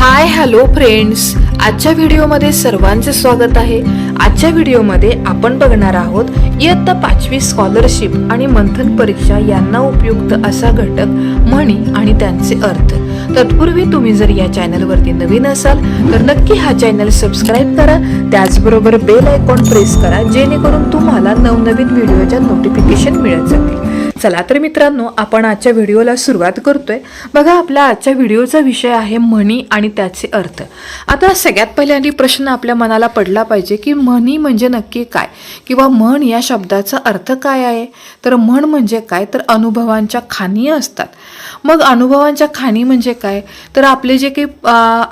Hi hello friends, आजच्या व्हिडिओमध्ये सर्वांचे स्वागत आहे। आजच्या व्हिडिओमध्ये आपण बघणार आहोत इयत्ता 5वी स्कॉलरशिप आणि मंथन परीक्षा यांना उपयुक्त असा घटक म्हणी आणि त्यांचे अर्थ। तत्पूर्वी तुम्ही जर या चॅनलवरती नवीन असाल तर नक्की हा चॅनल सबस्क्राइब करा, त्याचबरोबर बेल आयकॉन प्रेस करा जेणेकरून तुम्हाला नवनवीन व्हिडिओच्या नोटिफिकेशन मिळत जातील। चला तर मित्रांनो, आपण आजच्या व्हिडिओला सुरुवात करतोय। बघा, आपल्या आजच्या व्हिडिओचा विषय आहे म्हणी आणि त्याचे अर्थ। आता सगळ्यात पहिल्यांदा प्रश्न आपल्या मनाला पडला पाहिजे की म्हणी म्हणजे नक्की काय, किंवा म्हण या शब्दाचा अर्थ काय आहे। तर म्हण म्हणजे काय, तर अनुभवांच्या खाणी असतात। मग अनुभवांच्या खाणी म्हणजे काय, तर आपले जे काही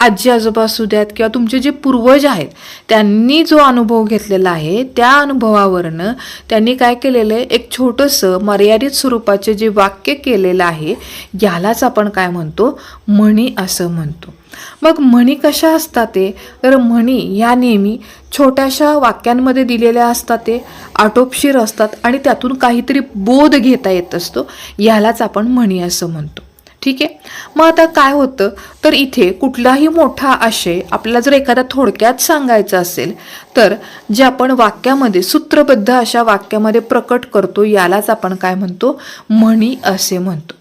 आजी आजोबा असू द्यात किंवा तुमचे जे पूर्वज आहेत त्यांनी जो अनुभव घेतलेला आहे त्या अनुभवावरनं त्यांनी काय केलेलं आहे, एक छोटंसं मर्यादित स्वरूपाचे जे वाक्य केलेलं आहे यालाच आपण काय म्हणतो, म्हणी असं म्हणतो। मग म्हणी कशा असतात ते, तर म्हणी ह्या नेहमी छोट्याशा वाक्यांमध्ये दिलेल्या असतात, ते आटोपशीर असतात आणि त्यातून काहीतरी बोध घेता येत असतो, यालाच आपण म्हणी असं म्हणतो। ठीक आहे। मग आता काय होतं, तर इथे कुठलाही मोठा आशय आपल्याला जर एखादा थोडक्यात सांगायचा असेल तर जे आपण वाक्यामध्ये सूत्रबद्ध अशा वाक्यामध्ये प्रकट करतो यालाच आपण काय म्हणतो, म्हणी असे म्हणतो।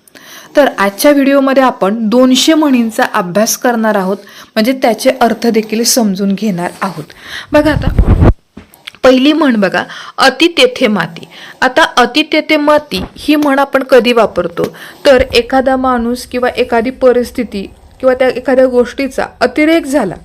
तर आजच्या व्हिडिओमध्ये आपण 200 म्हणींचा अभ्यास करणार आहोत, म्हणजे त्याचे अर्थ देखील समजून घेणार आहोत। बघा, आता पहिली म्हण बघा, अति तेथे माती। आता अति तेथे माती ही म्हण आपण कधी वापरतो, तर एखादा माणूस किंवा एखादी परिस्थिती किंवा त्या एखाद्या गोष्टीचा अतिरेक झाला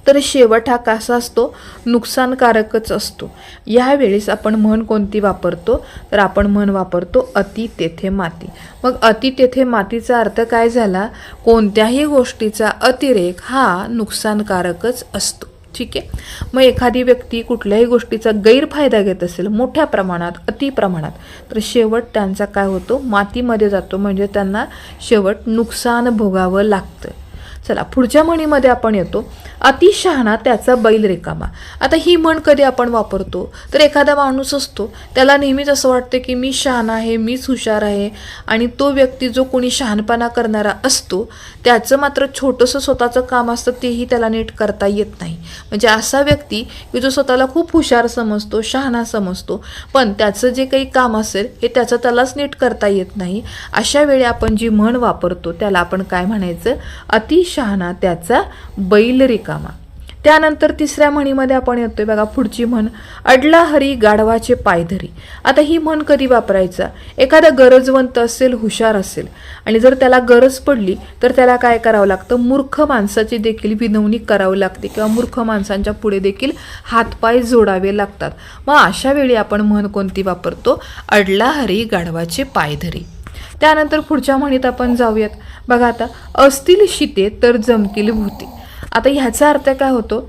तर शेवट हा कसा असतो, नुकसानकारकच असतो। यावेळेस आपण म्हण कोणती वापरतो, तर आपण म्हण वापरतो अति तेथे माती। मग अति तेथे मातीचा अर्थ काय झाला, कोणत्याही गोष्टीचा अतिरेक हा नुकसानकारकच असतो। ठीक आहे। मग एखादी व्यक्ती कुठल्याही गोष्टीचा गैरफायदा घेत असेल मोठ्या प्रमाणात, अति प्रमाणात, तर शेवट त्यांचा काय होतो, मातीमध्ये जातो, म्हणजे त्यांना शेवट नुकसान भोगावं लागतं। चला पुढच्या म्हणीमध्ये आपण येतो, अति शहाणा त्याचा बैल रिकामा। आता ही म्हण कधी आपण वापरतो, तर एखादा माणूस असतो त्याला नेहमीच असं वाटतं की मी शहाणा आहे, मीच हुशार आहे, आणि तो व्यक्ती जो कोणी शहाणपणा करणारा असतो त्याचं मात्र छोटंसं स्वतःचं काम असतं तेही त्याला नीट करता येत नाही। म्हणजे असा व्यक्ती की जो स्वतःला खूप हुशार समजतो, शहाणा समजतो, पण त्याचं जे काही काम असेल हे त्याचं त्यालाच नीट करता येत नाही। अशा वेळी आपण जी म्हण वापरतो त्याला आपण काय म्हणायचं, अति शहाणा त्याचा बैल रिकामा। त्यानंतर तिसऱ्या म्हणीमध्ये आपण येतोय बघा, पुढची म्हण, अडला हरी गाढवाचे पाय धरी। आता ही म्हण कधी वापरायचा, एखादा गरजवंत असेल, हुशार असेल, आणि जर त्याला गरज पडली तर त्याला काय करावं लागतं, मूर्ख माणसाची देखील विनवणी करावी लागते, किंवा मूर्ख माणसांच्या पुढे देखील हातपाय जोडावे लागतात। मग अशा वेळी आपण म्हण कोणती वापरतो, अडला हरी गाढवाचे पाय धरी। त्यानंतर पुढच्या म्हणीत आपण जाऊयात बघा, आता असतील शिते तर जमतील भूते। आता ह्याचा अर्थ काय होतो,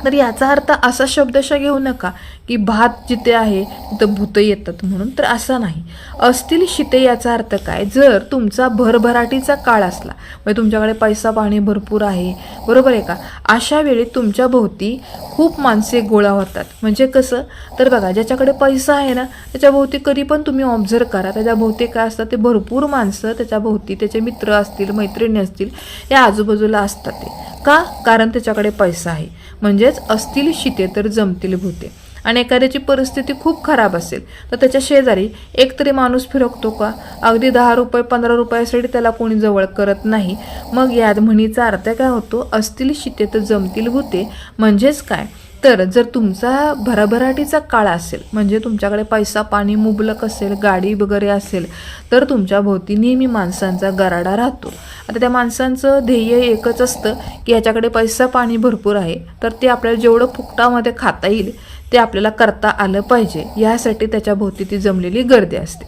तर याचा अर्थ असा शब्दशः घेऊ नका की भात जिथे आहे तिथं भूत येतात म्हणून, तर असा नाही। असतील शिते याचा अर्थ काय, जर तुमचा भरभराटीचा काळ असला, म्हणजे तुमच्याकडे पैसा पाणी भरपूर आहे, बरोबर आहे का, अशा वेळी तुमच्या भोवती खूप माणसे गोळा होतात। म्हणजे कसं, तर बघा, ज्याच्याकडे पैसा आहे ना त्याच्या भोवती कधी पण तुम्ही ऑब्झर्व करा, त्याच्या भोवती काय असतात, ते भरपूर माणसं त्याच्या भोवती, त्याचे मित्र असतील, मैत्रिणी असतील, या आजूबाजूला असतात। ते का, कारण त्याच्याकडे पैसा आहे। म्हणजेच असतील शिते तर जमतील भूते। आणि एखाद्याची परिस्थिती खूप खराब असेल तर त्याच्या शेजारी एकतरी माणूस फिरकतो का, अगदी 10 रुपये 15 रुपयासाठी त्याला कोणी जवळ करत नाही। मग या म्हणीचा अर्थ काय होतो, असतील शिते तर जमतील भूते। म्हणजेच काय, तर जर तुमचा भरभराटीचा काळ असेल, म्हणजे तुमच्याकडे पैसा पाणी मुबलक असेल, गाडी वगैरे असेल, तर तुमच्या भोवती नेहमी माणसांचा गराडा राहतो। आता त्या माणसांचं ध्येय एकच असतं की ह्याच्याकडे पैसा पाणी भरपूर आहे, तर ते आपल्याला जेवढं फुकटामध्ये खाता येईल ते आपल्याला करता आलं पाहिजे, यासाठी त्याच्या भोवती ती जमलेली गर्दी असते।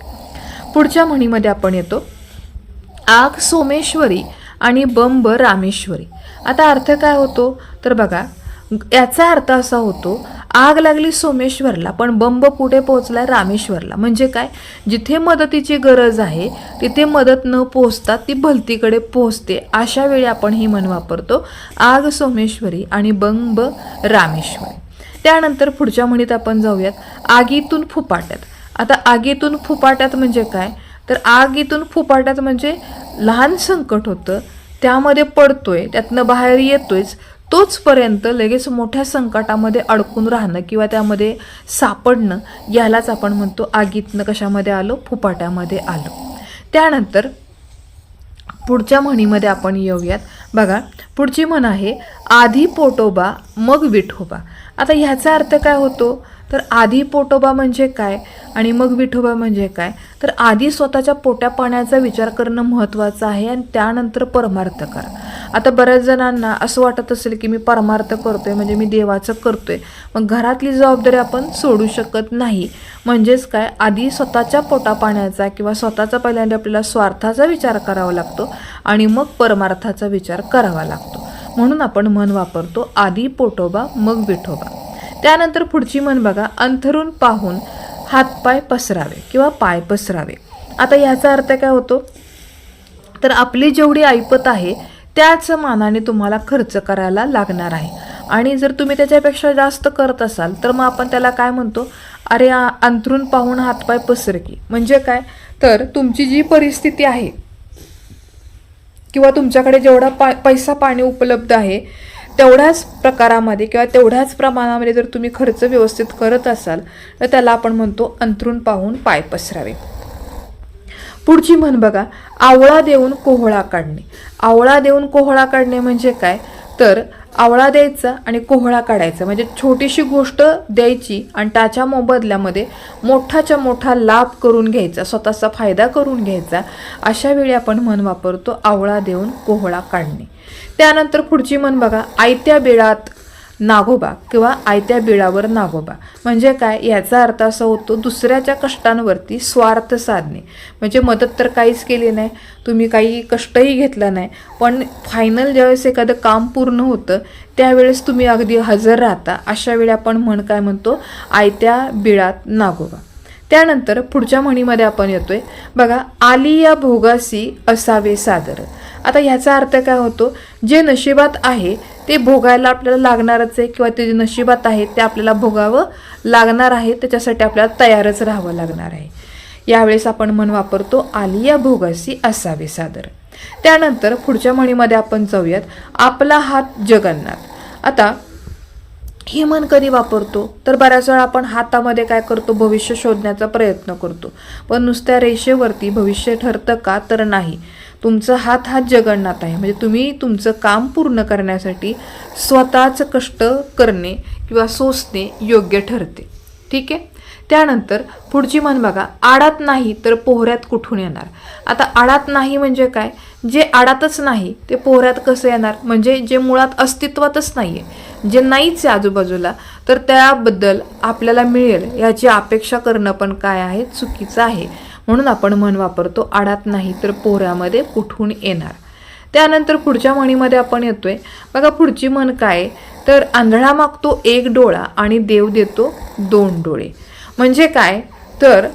पुढच्या म्हणीमध्ये आपण येतो, आग सोमेश्वरी आणि बंब रामेश्वरी। आता अर्थ काय होतो, तर बघा, याचा अर्थ असा होतो, आग लागली सोमेश्वरला पण बंब पुढे पोहोचला रामेश्वरला। म्हणजे काय, जिथे मदतीची गरज आहे तिथे मदत न पोहोचता ती भलतीकडे पोहोचते। अशा वेळी आपण ही म्हण वापरतो, आग सोमेश्वरी आणि बंब रामेश्वरी। त्यानंतर पुढच्या म्हणीत आपण जाऊयात, आगीतून फुपाट्यात। आता आगीतून फुपाट्यात म्हणजे काय, तर आगीतून फुपाट्यात म्हणजे लहान संकट होतं, त्यामध्ये पडतोय, त्यातनं बाहेर येतोयच, तोचपर्यंत लगेच मोठ्या संकटामध्ये अडकून राहणं किंवा त्यामध्ये सापडणं, यालाच आपण म्हणतो आगीतनं कशामध्ये आलो, फुफाट्यामध्ये आलो. त्यानंतर पुढच्या म्हणीमध्ये आपण येऊयात. बघा, पुढची म्हण आहे आधी पोटोबा मग विठोबा. आता ह्याचा अर्थ काय होतो, तर आधी पोटोबा म्हणजे काय आणि मग विठोबा म्हणजे काय, तर आधी स्वतःच्या पोट्या पाण्याचा विचार करणं महत्त्वाचं आहे आणि त्यानंतर परमार्थ करा. आता बऱ्याच जणांना असं वाटत असेल की मी परमार्थ करतोय म्हणजे मी देवाचं करतोय, मग घरातली जबाबदारी आपण सोडू शकत नाही. म्हणजेच काय, आधी स्वतःच्या पोटा पाण्याचा किंवा स्वतःचा पहिल्यांदा आपल्याला स्वार्थाचा विचार करावा लागतो आणि मग परमार्थाचा विचार करावा लागतो. म्हणून आपण म्हण वापरतो आधी पोटोबा मग विठोबा. त्यानंतर पुढची म्हण बघा, अंथरून पाहून हातपाय पसरावे किंवा पाय पसरावे. आता ह्याचा अर्थ काय होतो, तर आपली जेवढी ऐपत आहे त्याच मानाने तुम्हाला खर्च करायला लागणार आहे आणि जर तुम्ही त्याच्यापेक्षा जास्त करत असाल तर मग आपण त्याला काय म्हणतो, अरे अंथरून पाहून हातपाय पसरकी. म्हणजे काय, तर तुमची जी परिस्थिती आहे किंवा तुमच्याकडे जेवढा पैसा पाणी उपलब्ध आहे तेवढ्याच प्रकारामध्ये किंवा तेवढ्याच प्रमाणामध्ये जर तुम्ही खर्च व्यवस्थित करत असाल तर त्याला आपण म्हणतो अंथरून पाहून पाय पसरावे. पुढची म्हण बघा, आवळा देऊन कोहळा काढणे. आवळा देऊन कोहळा काढणे म्हणजे काय, तर आवळा द्यायचा आणि कोहळा काढायचा, म्हणजे छोटीशी गोष्ट द्यायची आणि त्याच्या मोबदल्यामध्ये मोठाच्या मोठा लाभ करून घ्यायचा, स्वतःचा फायदा करून घ्यायचा. अशा वेळी आपण म्हण वापरतो आवळा देऊन कोहळा काढणे. त्यानंतर पुढची म्हण बघा, आयत्या बिळात नागोबा किंवा आयत्या बिळावर नागोबा. म्हणजे काय, याचा अर्थ असा होतो दुसऱ्याच्या कष्टांवरती स्वार्थ साधणे. म्हणजे मदत तर काहीच केली नाही, तुम्ही काही कष्टही घेतला नाही, पण फायनल ज्यावेळेस एखादं काम पूर्ण होतं त्यावेळेस तुम्ही अगदी हजर राहता. अशा वेळी आपण म्हण काय म्हणतो, आयत्या बिळात नागोबा. त्यानंतर पुढच्या म्हणीमध्ये आपण येतोय बघा, आली या भोगासी असावे सादर. आता ह्याचा अर्थ काय होतो, जे नशिबात आहे ते भोगायला आपल्याला लागणारच आहे किंवा ते जे नशिबात आहे ते आपल्याला भोगावं लागणार आहे, त्याच्यासाठी आपल्याला तयारच राहावं लागणार आहे. यावेळेस आपण म्हण वापरतो आली या भोगासी असावे सादर. त्यानंतर पुढच्या म्हणीमध्ये आपण जाऊयात, आपला हात जगन्नाथ. आता ही म्हण कधी वापरतो, तर बऱ्याच वेळा आपण हातामध्ये काय करतो, भविष्य शोधण्याचा प्रयत्न करतो, पण नुसत्या रेषेवरती भविष्य ठरतं का, तर नाही. तुमचा हात हा जगन्नाथ आहे, म्हणजे तुम्ही तुमचं काम पूर्ण करण्यासाठी स्वतःच कष्ट करणे किंवा सोसणे योग्य ठरते. ठीक आहे. त्यानंतर पुढची म्हण बघा, आडात नाही तर पोहऱ्यात कुठून येणार. आता आडात नाही म्हणजे काय, जे आडातच नाही ते पोहऱ्यात कसं येणार, म्हणजे जे मुळात अस्तित्वातच नाही आहे, जे नाहीच आहे आजूबाजूला, तर त्याबद्दल आपल्याला मिळेल याची अपेक्षा करणं पण काय आहे, चुकीचं आहे. म्हणून आपण म्हण वापरतो आडात नाही तर पोहऱ्यामध्ये कुठून येणार. त्यानंतर पुढच्या म्हणीमध्ये आपण येतोय बघा, पुढची म्हण काय, तर आंधळा मागतो एक डोळा आणि देव देतो दोन डोळे. म्हणजे काय, तर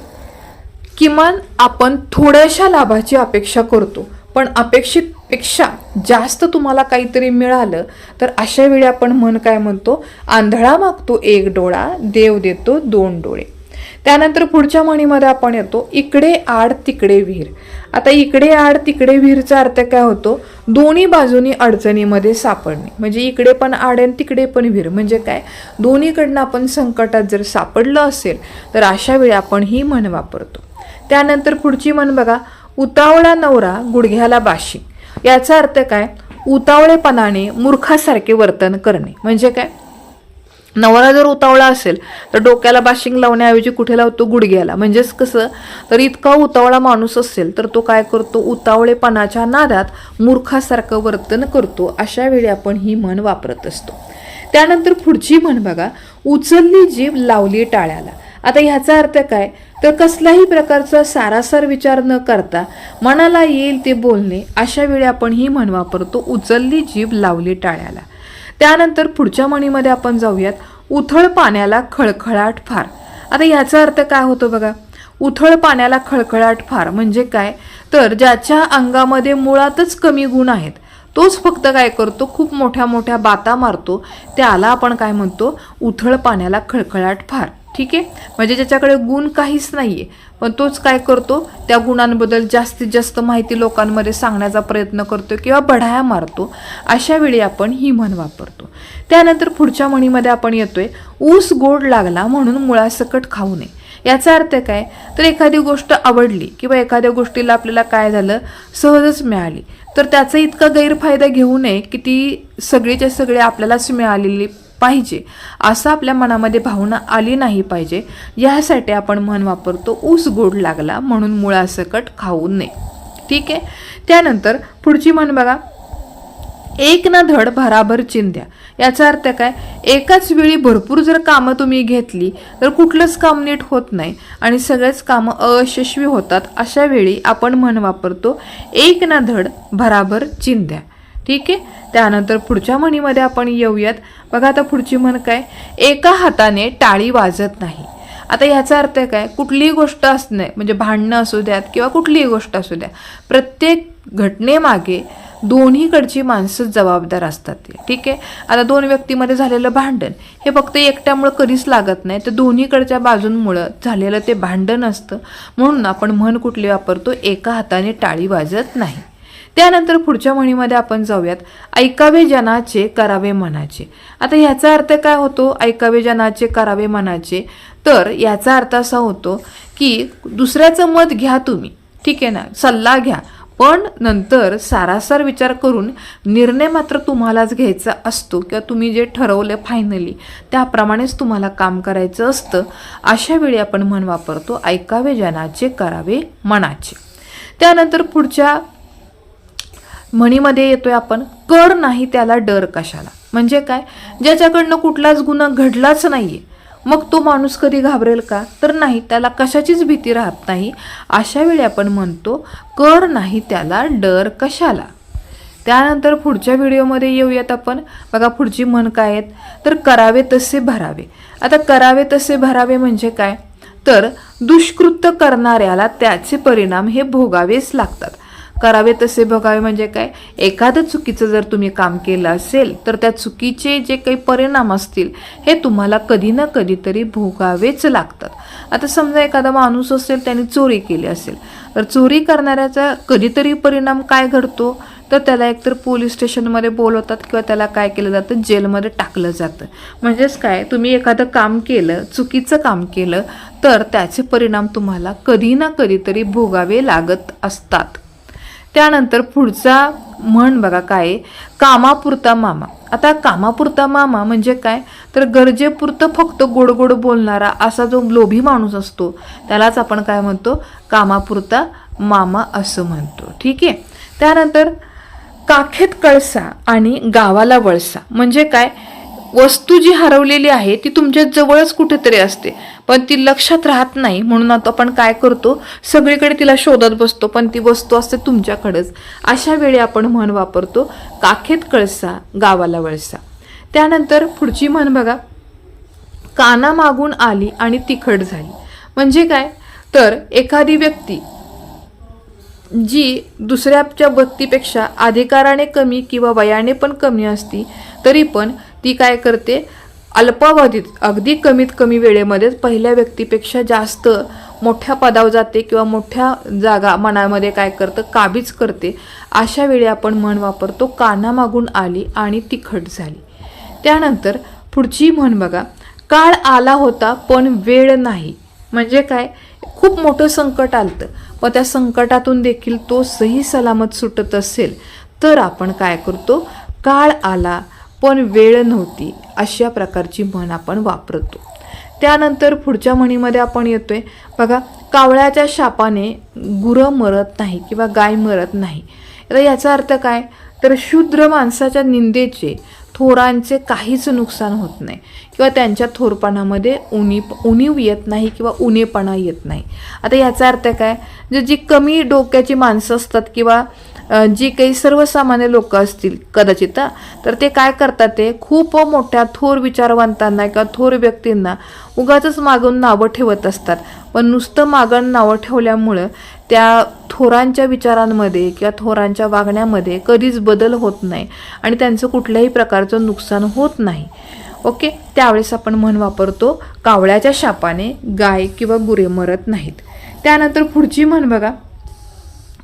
किमान आपण थोड्याशा लाभाची अपेक्षा करतो, पण अपेक्षितपेक्षा जास्त तुम्हाला काहीतरी मिळालं तर अशा वेळी आपण म्हण काय म्हणतो, आंधळा मागतो एक डोळा देव देतो दोन डोळे. त्यानंतर पुढच्या म्हणीमध्ये आपण येतो, इकडे आड तिकडे विहीर. आता इकडे आड तिकडे विहीरचा अर्थ काय होतो, दोन्ही बाजूनी अडचणीमध्ये सापडणे. म्हणजे इकडे पण आड आणि तिकडे पण विहीर. म्हणजे काय, दोन्हीकडनं आपण संकटात जर सापडलं असेल तर अशा वेळी आपण ही म्हण वापरतो. त्यानंतर पुढची म्हण बघा, उतावळा नवरा गुडघ्याला बाशी. याचा अर्थ काय, उतावळेपणाने मूर्खासारखे वर्तन करणे. म्हणजे काय, नवरा जर उतावळा असेल तर डोक्याला बाशिंग लावण्याऐवजी कुठे लावतो, गुडघ्याला. म्हणजेच कसं, तर इतका उतावळा माणूस असेल तर तो काय करतो, उतावळेपणाच्या नादात मूर्खासारखं वर्तन करतो. अशा वेळी आपण ही म्हण वापरत असतो. त्यानंतर पुढची म्हण बघा, उचलली जीभ लावली टाळ्याला. आता ह्याचा अर्थ काय, तर कसल्याही प्रकारचा सारासार विचार न करता मनाला येईल ते बोलणे. अशा वेळी आपण ही म्हण वापरतो, उचलली जीभ लावली टाळ्याला. त्यानंतर पुढच्या म्हणीमध्ये आपण जाऊयात, उथळ पाण्याला खळखळाट फार. आता ह्याचा अर्थ काय होतो बघा, उथळ पाण्याला खळखळाट फार म्हणजे काय, तर ज्याच्या अंगामध्ये मुळातच कमी गुण आहेत तोच फक्त काय करतो, खूप मोठ्या मोठ्या बाता मारतो, त्याला आपण काय म्हणतो, उथळ पाण्याला खळखळाट फार. ठीक आहे, म्हणजे ज्याच्याकडे गुण काहीच नाहीये पण तोच काय करतो, त्या गुणांबद्दल जास्तीत जास्त माहिती लोकांमध्ये सांगण्याचा प्रयत्न करतो किंवा बढाया मारतो, अशा वेळी आपण ही म्हण वापरतो. त्यानंतर पुढच्या म्हणीमध्ये आपण येतोय, ऊस गोड लागला म्हणून मुळासकट खाऊ नये. याचा अर्थ काय, तर एखादी गोष्ट आवडली किंवा एखाद्या गोष्टीला आपल्याला काय झालं, सहजच मिळाली, तर त्याचा इतका गैरफायदा घेऊ नये की ती सगळीच्या सगळे आपल्यालाच मिळालेली पाहिजे, असं आपल्या मनामध्ये भावना आली नाही पाहिजे. यासाठी आपण म्हण वापरतो, ऊस गोड लागला म्हणून मुळासकट खाऊ नये. ठीक आहे. त्यानंतर पुढची म्हण बघा, एक ना धड भराभर चिंध्या. याचा अर्थ काय, एकाच वेळी भरपूर जर कामं तुम्ही घेतली तर कुठलंच काम नीट होत नाही आणि सगळेच कामं अयशस्वी होतात. अशा वेळी आपण म्हण वापरतो, एक ना धड भराभर चिंध्या. ठीक आहे. त्यानंतर पुढच्या म्हणीमध्ये आपण येऊयात. बघा आता पुढची म्हण काय, एका हाताने टाळी वाजत नाही. आता ह्याचा अर्थ काय, कुठलीही गोष्ट असणे म्हणजे भांडणं असू द्यात किंवा कुठलीही गोष्ट असू द्या, प्रत्येक घटनेमागे दोन्हीकडची माणसं जबाबदार असतात. ठीक आहे. आता दोन व्यक्तीमध्ये झालेलं भांडण हे फक्त एकट्यामुळं कधीच लागत नाही, तर दोन्हीकडच्या बाजूंमुळं झालेलं ते भांडण असतं. म्हणून आपण म्हण कुठली वापरतो, एका हाताने टाळी वाजत नाही. त्यानंतर पुढच्या म्हणीमध्ये आपण जाऊयात, ऐकावे जनाचे करावे मनाचे. आता ह्याचा अर्थ काय होतो, ऐकावे जनाचे करावे मनाचे, तर याचा अर्थ असा होतो की दुसऱ्याचं मत घ्या तुम्ही, ठीक आहे ना, सल्ला घ्या, पण नंतर सारासार विचार करून निर्णय मात्र तुम्हालाच घ्यायचा असतो किंवा तुम्ही जे ठरवलं फायनली त्याप्रमाणेच तुम्हाला काम करायचं असतं. अशा वेळी आपण म्हण वापरतो, ऐकावे जनाचे करावे मनाचे. त्यानंतर पुढच्या म्हणीमध्ये येतोय आपण, कर नाही त्याला डर कशाला. म्हणजे काय, ज्याच्याकडनं कुठलाच गुन्हा घडलाच नाहीये मग तो माणूस कधी घाबरेल का, तर नाही, त्याला कशाचीच भीती राहत नाही. अशा वेळी आपण म्हणतो, कर नाही त्याला डर कशाला. त्यानंतर पुढच्या व्हिडिओमध्ये येऊयात आपण. बघा पुढची म्हण काय आहेत, तर करावे तसे भरावे. आता करावे तसे भरावे म्हणजे काय, तर दुष्कृत्य करणाऱ्याला त्याचे परिणाम हे भोगावेच लागतात. करावे तसे भोगावे म्हणजे काय, एखादं चुकीचं जर तुम्ही काम केलं असेल तर त्या चुकीचे जे काही परिणाम असतील हे तुम्हाला कधी ना कधीतरी भोगावेच लागतात. आता समजा एखादा माणूस असेल, त्याने चोरी केली असेल, तर चोरी करणाऱ्याचा कधीतरी परिणाम काय घडतो, तर त्याला एकतर पोलीस स्टेशनमध्ये बोलवतात किंवा त्याला काय केलं जातं, जेलमध्ये टाकलं जातं. म्हणजेच काय, तुम्ही एखादं काम केलं, चुकीचं काम केलं, तर त्याचे परिणाम तुम्हाला कधी ना कधीतरी भोगावे लागत असतात. त्यानंतर पुढचा म्हण बघा काय, कामापुरता मामा. आता कामापुरता मामा म्हणजे काय, तर गरजेपुरतं फक्त गोड गोड बोलणारा असा जो लोभी माणूस असतो त्यालाच आपण काय म्हणतो, कामापुरता मामा असं म्हणतो. ठीक आहे. त्यानंतर काखेत कळसा आणि गावाला वळसा. म्हणजे काय, वस्तू जी हरवलेली आहे ती तुमच्या जवळच कुठेतरी असते पण ती लक्षात राहत नाही, म्हणून आता आपण काय करतो, सगळीकडे तिला शोधत बसतो पण ती वस्तू असते तुमच्याकडेच. अशा वेळी आपण म्हण वापरतो, काखेत कळसा गावाला वळसा. त्यानंतर पुढची म्हण बघा, काना मागून आली आणि तिखट झाली. म्हणजे काय, तर एखादी व्यक्ती जी दुसऱ्याच्या व्यक्तीपेक्षा अधिकाराने कमी किंवा वयाने पण कमी असती तरी पण ती काय करते, अल्पावधीत अगदी कमीत कमी वेळेमध्ये पहिल्या व्यक्तीपेक्षा जास्त मोठ्या पदावर जाते किंवा मोठ्या जागा मनामध्ये काय करतं, काबीज करते. अशा वेळी आपण म्हण वापरतो, काना मागून आली आणि तिखट झाली. त्यानंतर पुढची म्हण बघा, काळ आला होता पण वेळ नाही. म्हणजे काय, खूप मोठं संकट आलतं व त्या संकटातून देखील तो सही सलामत सुटत असेल तर आपण काय करतो, काळ आला पण वेळ नव्हती, अशा प्रकारची म्हण आपण वापरतो. त्यानंतर पुढच्या म्हणीमध्ये आपण येतोय बघा, कावळ्याच्या शापाने गुरं मरत नाही किंवा गाय मरत नाही. तर याचा अर्थ काय, तर शूद्र माणसाच्या निंदेचे थोरांचे काहीच नुकसान होत नाही किंवा त्यांच्या थोरपणामध्ये उणीव येत नाही किंवा उणेपणा येत नाही. आता याचा अर्थ काय, जी कमी डोक्याची माणसं असतात किंवा जी काही सर्वसामान्य लोक असतील कदाचित, तर ते काय करतात, ते खूप मोठ्या थोर विचारवंतांना किंवा थोर व्यक्तींना उगाचच मागून नावं ठेवत असतात. पण नुसतं मागून नावं ठेवल्यामुळं त्या थोरांच्या विचारांमध्ये किंवा थोरांच्या वागण्यामध्ये कधीच बदल होत नाही आणि त्यांचं कुठल्याही प्रकारचं नुकसान होत नाही. ओके, त्यावेळेस आपण म्हण वापरतो कावळ्याच्या शापाने गाय किंवा गुरे मरत नाहीत. त्यानंतर पुढची म्हण बघा,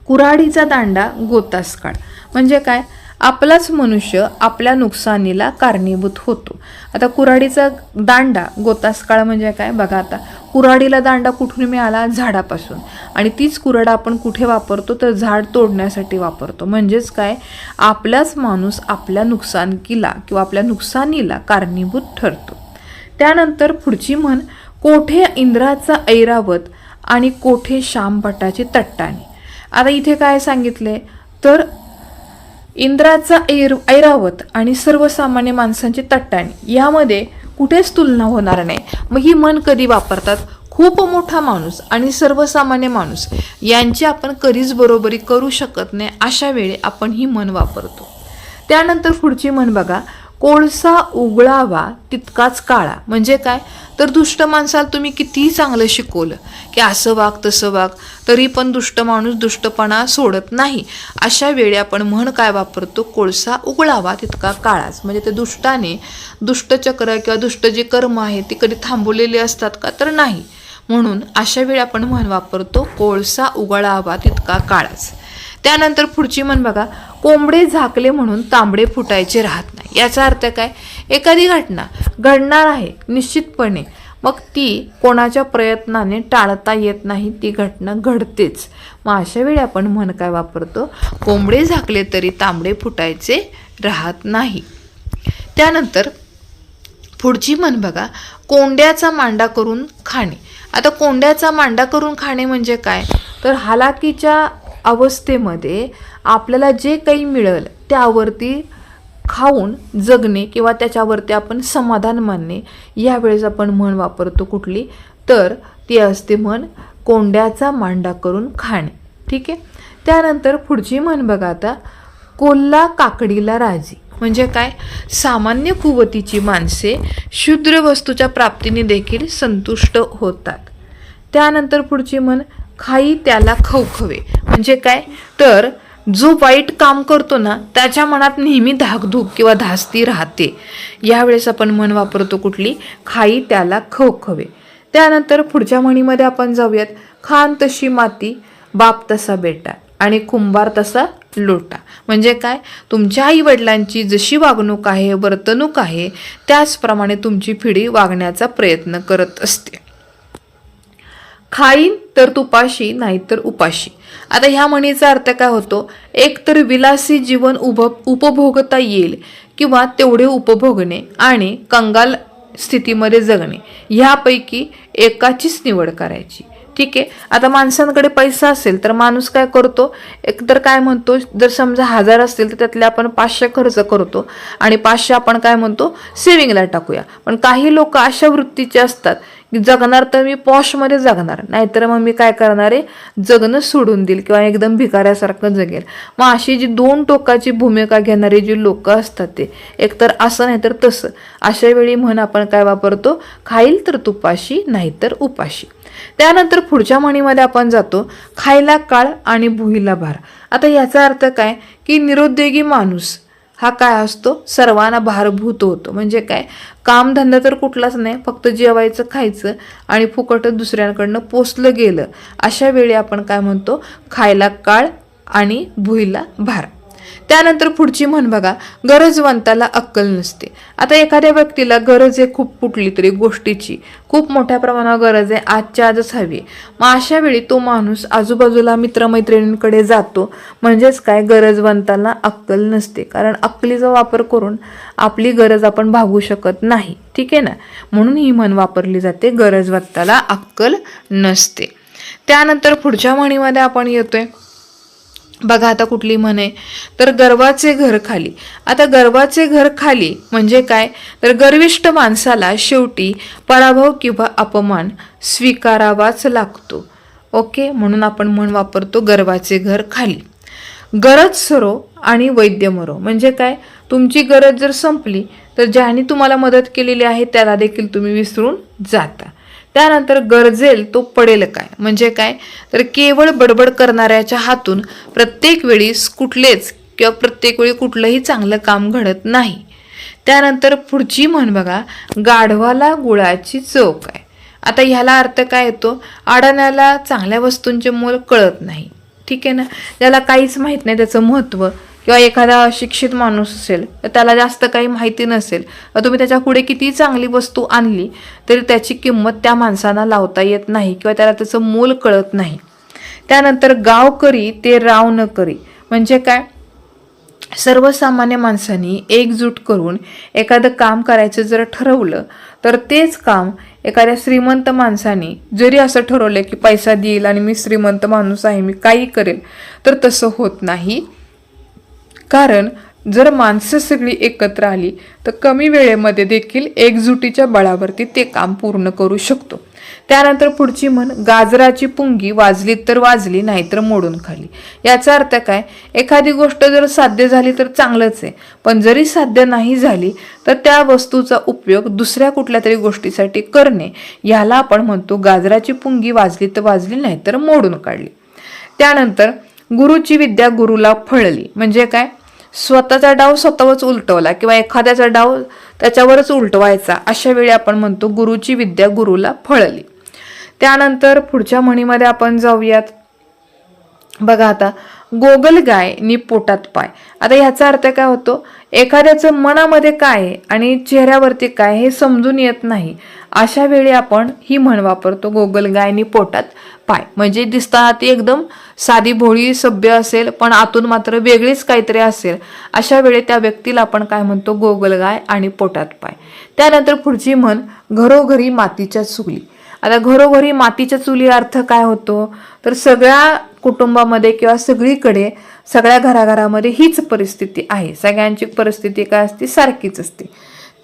कुऱ्हाडीचा दांडा गोतास काळ. म्हणजे काय, आपलाच मनुष्य आपल्या नुकसानीला कारणीभूत होतो. आता कुऱ्हाडीचा दांडा गोतास काळ म्हणजे काय बघा, आता कुऱ्हाडीला दांडा कुठून मिळाला, झाडापासून. आणि तीच कुऱ्हाड आपण कुठे वापरतो, तर झाड तोडण्यासाठी वापरतो. म्हणजेच काय, आपलाच माणूस आपल्या नुकसानीला किंवा आपल्या नुकसानीला कारणीभूत ठरतो. त्यानंतर पुढची म्हण, कोठे इंद्राचा ऐरावत आणि कोठे शामभटाची तट्टाणी. आता इथे काय सांगितले, तर इंद्राचा ऐरावत आणि सर्वसामान्य माणसांची तट्टाणी यामध्ये कुठेच तुलना होणार नाही. मग ही म्हण कधी वापरतात, खूप मोठा माणूस आणि सर्वसामान्य माणूस यांची आपण कधीच बरोबरी करू शकत नाही, अशा वेळी आपण ही म्हण वापरतो. त्यानंतर पुढची म्हण बघा, कोळसा उगळावा तितकाच काळा. म्हणजे काय, तर दुष्ट माणसाला तुम्ही कितीही चांगलं शिकवलं की असं वाग तसं वाग, तरी पण दुष्ट माणूस दुष्टपणा सोडत नाही. अशा वेळी आपण म्हण काय वापरतो, कोळसा उगळावा तितका काळाच. म्हणजे ते दुष्टाने दुष्टचक्र किंवा दुष्ट जे कर्म आहे ते कधी थांबवलेले असतात का, तर नाही. म्हणून अशा वेळी आपण म्हण वापरतो कोळसा उगळावा तितका काळाच. त्यानंतर पुढची म्हण बघा, कोंबडे झाकले म्हणून तांबडे फुटायचे राहत नाही. याचा अर्थ काय, एखादी घटना घडणार आहे निश्चितपणे, मग ती कोणाच्या प्रयत्नाने टाळता येत नाही, ती घटना घडतेच. मग अशा वेळी आपण म्हण काय वापरतो, कोंबडे झाकले तरी तांबडे फुटायचे राहत नाही. त्यानंतर पुढची म्हण बघा, कोंड्याचा मांडा करून खाणे. आता कोंड्याचा मांडा करून खाणे म्हणजे काय, तर हालाकीच्या अवस्थेमध्ये आपल्याला जे काही मिळेल त्यावरती खाऊन जगणे किंवा त्याच्यावरती आपण समाधान मानणे. यावेळेस आपण म्हण वापरतो कुठली, तर ती असते म्हण कोंड्याचा मांडा करून खाणे. ठीक आहे. त्यानंतर पुढची म्हण बघा, आता कोल्हा काकडीला राजी. म्हणजे काय, सामान्य कुवतीची माणसे क्षुद्र वस्तूच्या प्राप्तीने देखील संतुष्ट होतात. त्यानंतर पुढची म्हण, खाई त्याला खवखवे. म्हणजे काय, तर जो वाईट काम करतो ना त्याच्या मनात नेहमी धाकधूक किंवा धास्ती राहते. यावेळेस आपण म्हण वापरतो कुठली, खाई त्याला खवखवे. त्यानंतर पुढच्या म्हणीमध्ये आपण जाऊयात, खान तशी माती बाप तसा बेटा आणि कुंभार तसा लोटा. म्हणजे काय, तुमच्या आई वडिलांची जशी वागणूक आहे, वर्तणूक आहे, त्याचप्रमाणे तुमची पिढी वागण्याचा प्रयत्न करत असते. खाईन तर तुपाशी नाहीतर उपाशी. आता ह्या म्हणीचा अर्थ काय होतो, एक तर विलासी जीवन उपभोगता येईल किंवा तेवढे उपभोगणे आणि कंगाल स्थितीमध्ये जगणे, ह्यापैकी एकाचीच निवड करायची. ठीक आहे. आता माणसांकडे पैसा असेल तर माणूस काय करतो, एकतर काय म्हणतो, जर समजा 1000 असतील तर त्यातले आपण 500 खर्च करतो आणि 500 आपण काय म्हणतो सेविंगला टाकूया. पण काही लोक अशा वृत्तीचे असतात की जगणार तर मी पॉशमध्ये जगणार, नाहीतर मग मी काय करणार आहे, जगणं सोडून देईल किंवा एकदम भिकाऱ्यासारखं जगेल. मग अशी जी दोन टोकाची भूमिका घेणारी जी लोक असतात ते एकतर असं नाहीतर तसं. अशा वेळी म्हण आपण काय वापरतो, खाईल तर तुपाशी नाहीतर उपाशी. त्यानंतर पुढच्या म्हणीमध्ये आपण जातो, खायला काळ आणि भुईला भार. आता याचा अर्थ काय, की निरुद्योगी माणूस हा काय असतो, सर्वांना भारभूत होतो. म्हणजे काय, कामधंदा तर कुठलाच नाही, फक्त जेवायचं खायचं आणि फुकट दुसऱ्यांकडनं पोचलं गेलं. अशा वेळी आपण काय म्हणतो, खायला काळ आणि भुईला भार. त्यानंतर पुढची म्हण बघा, गरजवंताला अक्कल नसते. आता एखाद्या व्यक्तीला गरज आहे खूप कुठली तरी गोष्टीची, खूप मोठ्या प्रमाणावर गरज आहे, आजच्या आजच हवी. मग अशा वेळी तो माणूस आजूबाजूला मित्रमैत्रिणींकडे जातो. म्हणजेच काय, गरजवंताला अक्कल नसते, कारण अक्कलीचा वापर करून आपली गरज आपण भागवू शकत नाही. ठीक आहे ना. म्हणून ही म्हण वापरली जाते, गरजवंताला अक्कल नसते. त्यानंतर पुढच्या म्हणीमध्ये आपण येतोय बघा, आता कुठली म्हण आहे, तर गर्वाचे घर खाली. आता गर्वाचे घर खाली म्हणजे काय, तर गर्विष्ठ माणसाला शेवटी पराभव किंवा अपमान स्वीकारावाच लागतो. ओके. म्हणून आपण म्हण वापरतो गर्वाचे घर खाली. गरज सरो आणि वैद्य मरो. म्हणजे काय, तुमची गरज जर संपली तर ज्याने तुम्हाला मदत केलेली आहे त्याला देखील तुम्ही विसरून जाता. त्यानंतर गरजेल तो पडेल काय. म्हणजे काय, तर केवळ बडबड करणाऱ्याच्या हातून प्रत्येक वेळी कुठलेच किंवा प्रत्येक वेळी कुठलंही चांगलं काम घडत नाही. त्यानंतर पुढची म्हण बघा, गाढवाला गुळाची चव काय. आता ह्याला अर्थ काय येतो, अडाण्याला चांगल्या वस्तूंचे मोल कळत नाही. ठीक आहे ना, ज्याला काहीच माहीत नाही त्याचं महत्त्व, किंवा एखादा अशिक्षित माणूस असेल तर त्याला जास्त काही माहिती नसेल, तुम्ही त्याच्या पुढे किती चांगली वस्तू आणली तरी त्याची किंमत त्या माणसांना लावता येत नाही किंवा त्याला त्याचं मोल कळत नाही. त्यानंतर गाव करी ते राव न करी, म्हणजे काय, सर्वसामान्य माणसांनी एकजूट करून एखादं काम करायचं जर ठरवलं तर तेच काम एखाद्या श्रीमंत माणसाने जरी असं ठरवलं की पैसा देईल आणि मी श्रीमंत माणूस आहे, मी काही करेल, तर तसं होत नाही. कारण जर माणसं सगळी एकत्र आली तर कमी वेळेमध्ये देखील एकजुटीच्या बळावरती ते काम पूर्ण करू शकतो. त्यानंतर पुढची म्हण, गाजराची पुंगी वाजली तर वाजली नाहीतर मोडून खाली. याचा अर्थ काय, एखादी गोष्ट जर साध्य झाली तर चांगलंच आहे, पण जरी साध्य नाही झाली तर त्या वस्तूचा उपयोग दुसऱ्या कुठल्या तरी गोष्टीसाठी करणे, याला आपण म्हणतो गाजराची पुंगी वाजली तर वाजली नाहीतर मोडून काढली. त्यानंतर गुरुची विद्या गुरुला फळली, म्हणजे काय, स्वतःचा डाव स्वतःवरच उलटवला किंवा एखाद्याचा डाव त्याच्यावरच उलटवायचा, अशा वेळी आपण म्हणतो गुरुची विद्या गुरुला फळली. त्यानंतर पुढच्या म्हणीमध्ये आपण जाऊयात. बघा आता, गोगल गाय नि पोटात पाय. आता ह्याचा अर्थ काय होतो, एखाद्याचं मनामध्ये काय आहे आणि चेहऱ्यावरती काय हे समजून येत नाही, अशा वेळी आपण ही म्हण वापरतो, गोगल गाय नि पोटात पाय. म्हणजे दिसताना ती एकदम साधी भोळी सभ्य असेल पण आतून मात्र वेगळीच काहीतरी असेल, अशा वेळी त्या व्यक्तीला आपण काय म्हणतो, गोगल गाय आणि पोटात पाय. त्यानंतर पुढची म्हण, घरोघरी मातीच्या चुली. आता घरोघरी मातीच्या चुली अर्थ काय होतो, तर सगळ्या कुटुंबामध्ये किंवा सगळीकडे सगळ्या घराघरामध्ये हीच परिस्थिती आहे, सगळ्यांची परिस्थिती काय असते, सारखीच असते.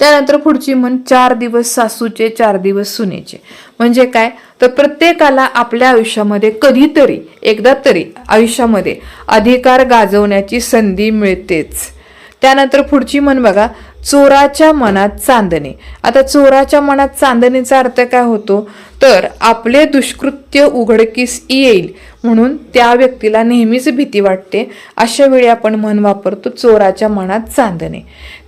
त्यानंतर पुढची म्हण, 4 दिवस सासूचे 4 दिवस सुनेचे. म्हणजे काय, तर प्रत्येकाला आपल्या आयुष्यामध्ये कधीतरी एकदा तरी आयुष्यामध्ये अधिकार गाजवण्याची संधी मिळतेच. त्यानंतर पुढची म्हण बघा, चोराच्या मनात चांदणे. आता चोराच्या मनात चांदणेचा अर्थ काय होतो, तर आपले दुष्कृत्य उघडकीस येईल म्हणून त्या व्यक्तीला नेहमीच भीती वाटते, अशा वेळी आपण म्हण वापरतो, चोराच्या मनात चांदणे.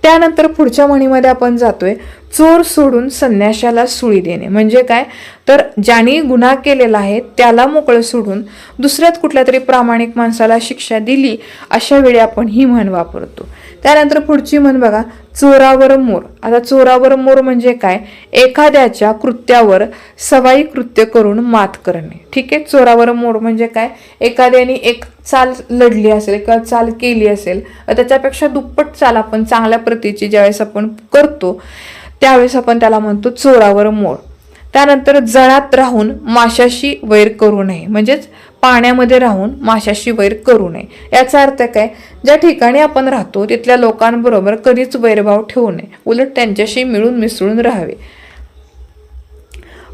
त्यानंतर पुढच्या म्हणीमध्ये आपण जातोय, चोर सोडून संन्याशाला सुळी देणे. म्हणजे काय, तर ज्याने गुन्हा केलेला आहे त्याला मोकळं सोडून दुसऱ्यात कुठल्या तरी प्रामाणिक माणसाला शिक्षा दिली, अशा वेळी आपण ही म्हण वापरतो. त्यानंतर पुढची म्हण बघा, चोरावर मोर. आता चोरावर मोर म्हणजे काय, एखाद्याच्या कृत्यावर सवाई कृत्य करून मात करणे. ठीक आहे, चोरावर मोर म्हणजे काय, एखाद्याने एक चाल लढली असेल किंवा चाल केली असेल, त्याच्यापेक्षा दुप्पट चाल आपण चांगल्या प्रतीची ज्यावेळेस आपण करतो त्यावेळेस आपण त्याला म्हणतो चोरावर मोर. त्यानंतर जळात राहून माशाशी वैर करू नये. म्हणजेच पाण्यामध्ये राहून माशाशी वैर करू नये. याचा अर्थ काय, ज्या ठिकाणी आपण राहतो तिथल्या लोकांबरोबर कधीच वैरभाव ठेवू नये, उलट त्यांच्याशी मिळून मिसळून राहावे.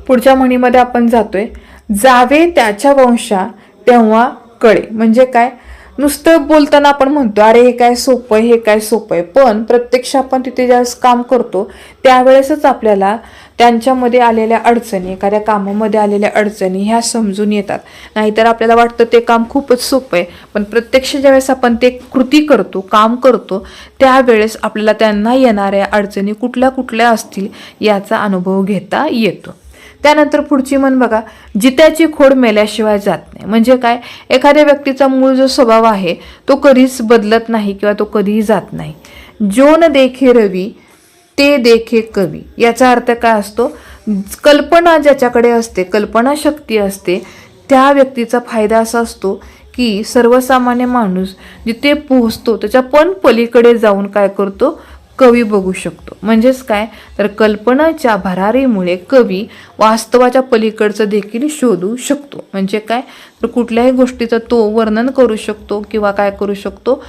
पुढच्या म्हणीमध्ये आपण जातोय, जावे त्याच्या वंशा तेव्हा कळे. म्हणजे काय, नुसतं बोलताना आपण म्हणतो अरे हे काय सोपं आहे, हे काय सोपं आहे, पण प्रत्यक्ष आपण तिथे ज्यावेळेस काम करतो त्यावेळेसच आपल्याला त्यांच्यामध्ये आलेल्या अडचणी, एखाद्या कामामध्ये आलेल्या अडचणी ह्या समजून येतात. नाहीतर आपल्याला वाटतं ते काम खूपच सोपं आहे, पण प्रत्यक्ष ज्यावेळेस आपण ते कृती करतो, काम करतो, त्यावेळेस आपल्याला त्यांना येणाऱ्या अडचणी कुठल्या कुठल्या असतील याचा अनुभव घेता येतो. त्यानंतर पुढची म्हण बघा, जित्याची खोड मेल्याशिवाय जात नाही. म्हणजे काय, एखाद्या व्यक्तीचा मूळ जो स्वभाव आहे तो कधीच बदलत नाही किंवा तो कधीही जात नाही. जो न देखे रवी ते देखे कवी. याचा अर्थ काय असतो, कल्पना ज्याच्याकडे असते, कल्पना शक्ती असते, त्या व्यक्तीचा फायदा असा असतो की सर्वसामान्य माणूस जिथे पोहोचतो त्याच्या पण पलीकडे जाऊन काय करतो, कवी बघू शकतो. म्हणजेच काय, तर कल्पनाच्या भरारीमुळे कवी वास्तवाच्या पलीकडचं देखील शोधू शकतो. म्हणजे काय, तर कुठल्याही गोष्टीचं तो वर्णन करू शकतो किंवा काय करू शकतो,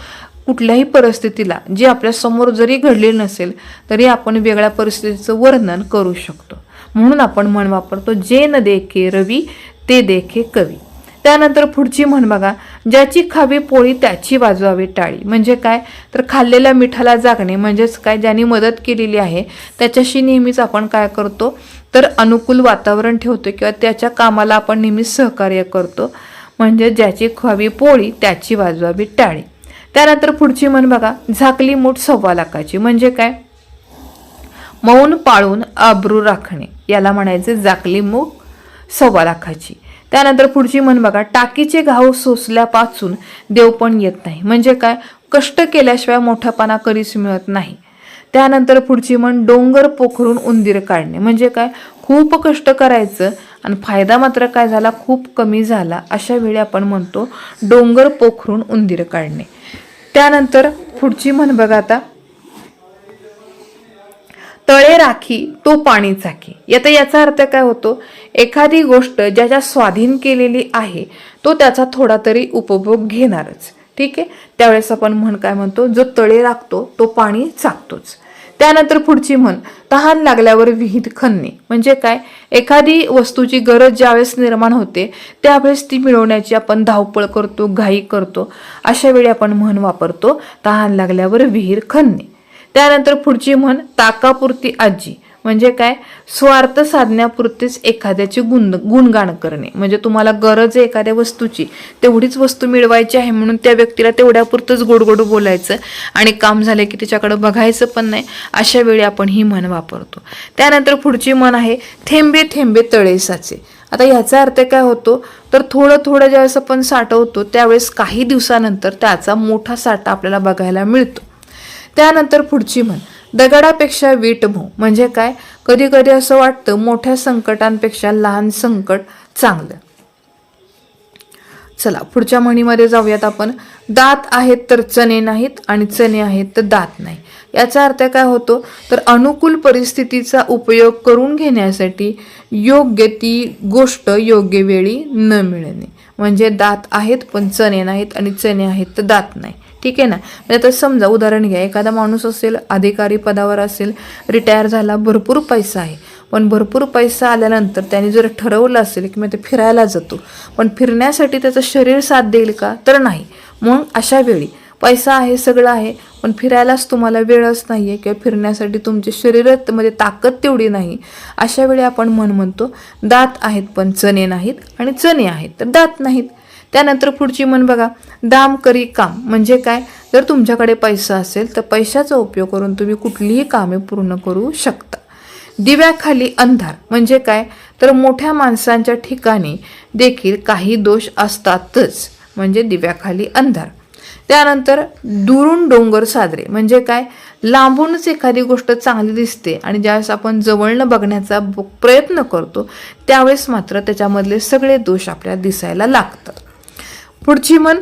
कुठल्याही परिस्थितीला जी आपल्या समोर जरी घडली नसेल तरी आपण वेगळ्या परिस्थितीचं वर्णन करू शकतो. म्हणून आपण म्हण वापरतो, जे न देखे रवी ते देखे कवी. त्यानंतर पुढची म्हण बघा, ज्याची खावी पोळी त्याची वाजवावी टाळी. म्हणजे काय, तर खाल्लेल्या मिठाला जागणे. म्हणजेच काय, ज्यांनी मदत केलेली आहे त्याच्याशी नेहमीच आपण काय करतो, तर अनुकूल वातावरण ठेवतो किंवा त्याच्या कामाला आपण नेहमीच सहकार्य करतो. म्हणजे ज्याची खावी पोळी त्याची वाजवावी टाळी. त्यानंतर पुढची म्हण बघा, झाकली मूठ 1.25 लाखाची. म्हणजे काय, मौन पाळून आबरू राखणे याला म्हणायचे जाकली मूग 1.25 लाखाची. त्यानंतर पुढची म्हण बघा, टाकीचे घाव सोसल्यापासून देव पण येत नाही. म्हणजे काय, कष्ट केल्याशिवाय मोठापणा कधीच मिळत नाही. त्यानंतर पुढची म्हण, डोंगर पोखरून उंदीर काढणे. म्हणजे काय, खूप कष्ट करायचं आणि फायदा मात्र काय झाला, खूप कमी झाला. अशा वेळी आपण म्हणतो डोंगर पोखरून उंदीर काढणे. त्यानंतर पुढची म्हण बघा आता, तळे राखी तो पाणी चाकी. याचा अर्थ काय होतो, एखादी गोष्ट ज्याच्या स्वाधीन केलेली आहे तो त्याचा थोडा तरी उपभोग घेणारच. ठीक आहे, त्यावेळेस आपण म्हण काय म्हणतो, जो तळे राखतो तो पाणी चाकतोच. त्यानंतर पुढची म्हण, तहान लागल्यावर विहित खणणे. म्हणजे काय, एखादी वस्तूची गरज ज्यावेळेस निर्माण होते त्यावेळेस ती मिळवण्याची आपण धावपळ करतो, घाई करतो. अशा वेळी आपण म्हण वापरतो तहान लागल्यावर विहीर खणणे. त्यानंतर पुढची म्हण, ताकापुरती आजी. म्हणजे काय, स्वार्थ साधण्यापुरतीच एखाद्याची गुणगान करणे. म्हणजे तुम्हाला गरज आहे एखाद्या वस्तूची, तेवढीच वस्तू मिळवायची आहे म्हणून त्या व्यक्तीला तेवढ्यापुरतंच गोडगोड बोलायचं आणि काम झालं की त्याच्याकडे बघायचं पण नाही. अशा वेळी आपण ही म्हण वापरतो. त्यानंतर पुढची म्हण आहे, थेंबे थेंबे तळे साचे. आता ह्याचा अर्थ काय होतो, तर थोडं थोडं ज्यावेळेस आपण साठवतो त्यावेळेस काही दिवसानंतर त्याचा मोठा साठा आपल्याला बघायला मिळतो. त्यानंतर पुढची म्हण, दगडापेक्षा वीट मऊ. म्हणजे काय, कधी कधी असं वाटतं मोठ्या संकटांपेक्षा लहान संकट चांगलं. चला पुढच्या म्हणीमध्ये जाऊयात आपण. दात आहेत तर चणे नाहीत आणि चणे आहेत तर दात नाही. याचा अर्थ काय होतो, तर अनुकूल परिस्थितीचा उपयोग करून घेण्यासाठी योग्य ती गोष्ट योग्य वेळी न मिळणे. म्हणजे दात आहेत पण चणे नाहीत आणि चणे आहेत तर दात नाही. ठीक आहे ना. म्हणजे आता समजा उदाहरण घ्या, एखादा माणूस असेल, अधिकारी पदावर असेल, रिटायर झाला, भरपूर पैसा आहे, पण भरपूर पैसा आल्यानंतर त्याने जर ठरवलं असेल की मी ते फिरायला जातो, पण फिरण्यासाठी त्याचं शरीर साथ देईल का, तर नाही. मग अशा वेळी पैसा आहे, सगळं आहे, पण फिरायलाच तुम्हाला वेळच नाही आहे किंवा फिरण्यासाठी तुमच्या शरीरामध्ये ताकद तेवढी नाही. अशा वेळी आपण म्हणतो दात आहेत पण चणे नाहीत आणि चणे आहेत तर दात नाहीत. त्यानंतर पुढची म्हण बघा, दाम करी काम. म्हणजे काय, जर तुमच्याकडे पैसा असेल तर पैशाचा उपयोग करून तुम्ही कुठलीही कामे पूर्ण करू शकता. दिव्याखाली अंधार. म्हणजे काय, तर मोठ्या माणसांच्या ठिकाणी देखील काही दोष असतातच. म्हणजे दिव्याखाली अंधार. त्यानंतर दुरून डोंगर साजरे. म्हणजे काय, लांबूनच एखादी गोष्ट चांगली दिसते आणि ज्यावेळेस आपण जवळनं बघण्याचा प्रयत्न करतो त्यावेळेस मात्र त्याच्यामधले सगळे दोष आपल्याला दिसायला लागतात. पुढची म्हण,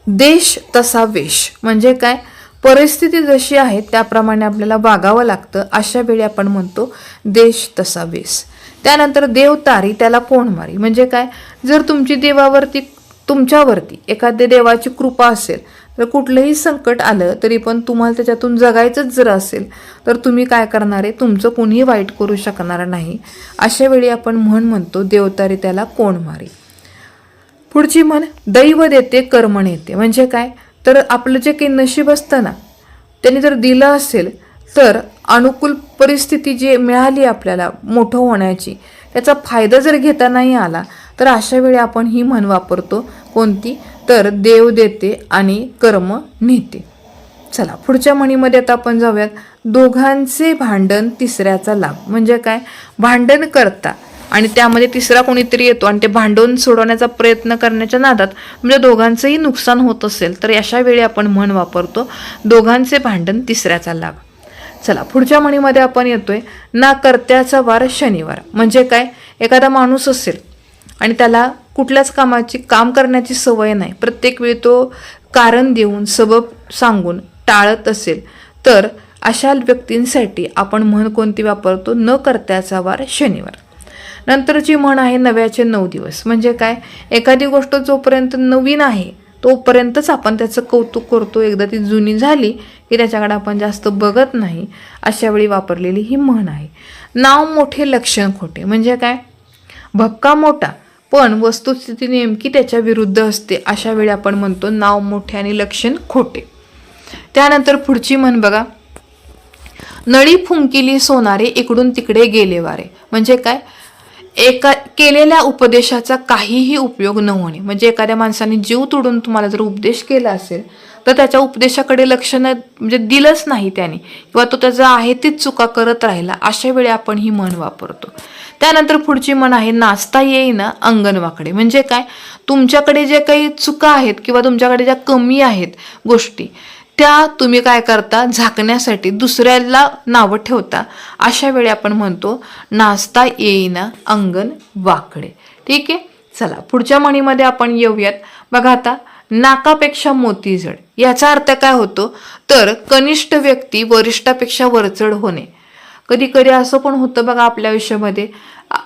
देश तसा वेश. म्हणजे काय, परिस्थिती जशी आहे त्याप्रमाणे आपल्याला वागावं लागतं. अशा वेळी आपण म्हणतो देश तसा वेश. त्यानंतर देव तारी त्याला कोण मारी. म्हणजे काय, जर तुमची देवावरती, तुमच्यावरती एखाद्या देवाची कृपा असेल तर कुठलंही संकट आलं तरी पण तुम्हाला त्याच्यातून जगायचंच जर असेल तर तुम्ही काय करणार आहे, तुमचं कोणीही वाईट करू शकणार नाही. अशा वेळी आपण म्हणतो देवतारी त्याला कोण मारी. पुढची म्हण, दैव देते कर्म नेते. म्हणजे काय, तर आपलं जे काही नशीब असतं ना, त्यांनी जर दिलं असेल तर अनुकूल परिस्थिती जी मिळाली आपल्याला मोठं होण्याची, त्याचा फायदा जर घेता नाही आला तर अशा वेळी आपण ही म्हण वापरतो. कोणती, तर देव देते आणि कर्म नेते. चला पुढच्या म्हणीमध्ये आता आपण जाऊयात. दोघांचे भांडण तिसऱ्याचा लाभ. म्हणजे काय, भांडण करता आणि त्यामध्ये तिसरा कोणीतरी येतो आणि ते भांडण सोडवण्याचा प्रयत्न करण्याच्या नादात म्हणजे दोघांचंही नुकसान होत असेल तर अशा वेळी आपण म्हण वापरतो दोघांचे भांडण तिसऱ्याचा लाभ. चला पुढच्या म्हणीमध्ये आपण येतोय, ना कर्त्याचा वार शनिवार. म्हणजे काय, एखादा माणूस असेल आणि त्याला कुठल्याच काम करण्याची सवय नाही, प्रत्येक वेळी तो कारण देऊन सबब सांगून टाळत असेल तर अशा व्यक्तींसाठी आपण म्हण कोणती वापरतो, न कर्त्याचा वार शनिवार. नंतरची म्हण आहे, नव्याचे 9 दिवस. म्हणजे काय, एखादी गोष्ट जोपर्यंत नवीन आहे तोपर्यंतच आपण त्याचं कौतुक करतो, एकदा ती जुनी झाली की त्याच्याकडे आपण जास्त बघत नाही. अशा वेळी वापरलेली ही म्हण आहे. नाव मोठे लक्षण खोटे. म्हणजे काय, भक्का मोठा पण वस्तुस्थिती नेमकी त्याच्या विरुद्ध असते. अशा वेळी आपण म्हणतो नाव मोठे आणि लक्षण खोटे. त्यानंतर पुढची म्हण बघा, नळी फुंकिली सोनारे इकडून तिकडे गेले वारे. म्हणजे काय, केलेल्या उपदेशाचा काहीही उपयोग न होणे. म्हणजे एखाद्या माणसाने जीव तोडून तुम्हाला जर उपदेश केला असेल तर त्याच्या उपदेशाकडे लक्ष न म्हणजे दिलंच नाही त्याने, किंवा तो त्याचा आहे तीच चुका करत राहिला, अशा वेळी आपण ही म्हण वापरतो. त्यानंतर पुढची म्हण आहे नाचता येईना अंगण वाकडे. म्हणजे काय, तुमच्याकडे जे काही चुका आहेत किंवा तुमच्याकडे ज्या कमी आहेत गोष्टी, त्या तुम्ही काय करता, झाकण्यासाठी दुसऱ्याला नावं ठेवता. अशा वेळी आपण म्हणतो नाचता येईना अंगण वाकडे. ठीक आहे, चला पुढच्या म्हणीमध्ये आपण येऊयात. बघा आता, नाकापेक्षा मोती जड. याचा अर्थ काय होतो, तर कनिष्ठ व्यक्ती वरिष्ठापेक्षा वरचढ होणे. कधी कधी असं पण होतं बघा आपल्या आयुष्यामध्ये,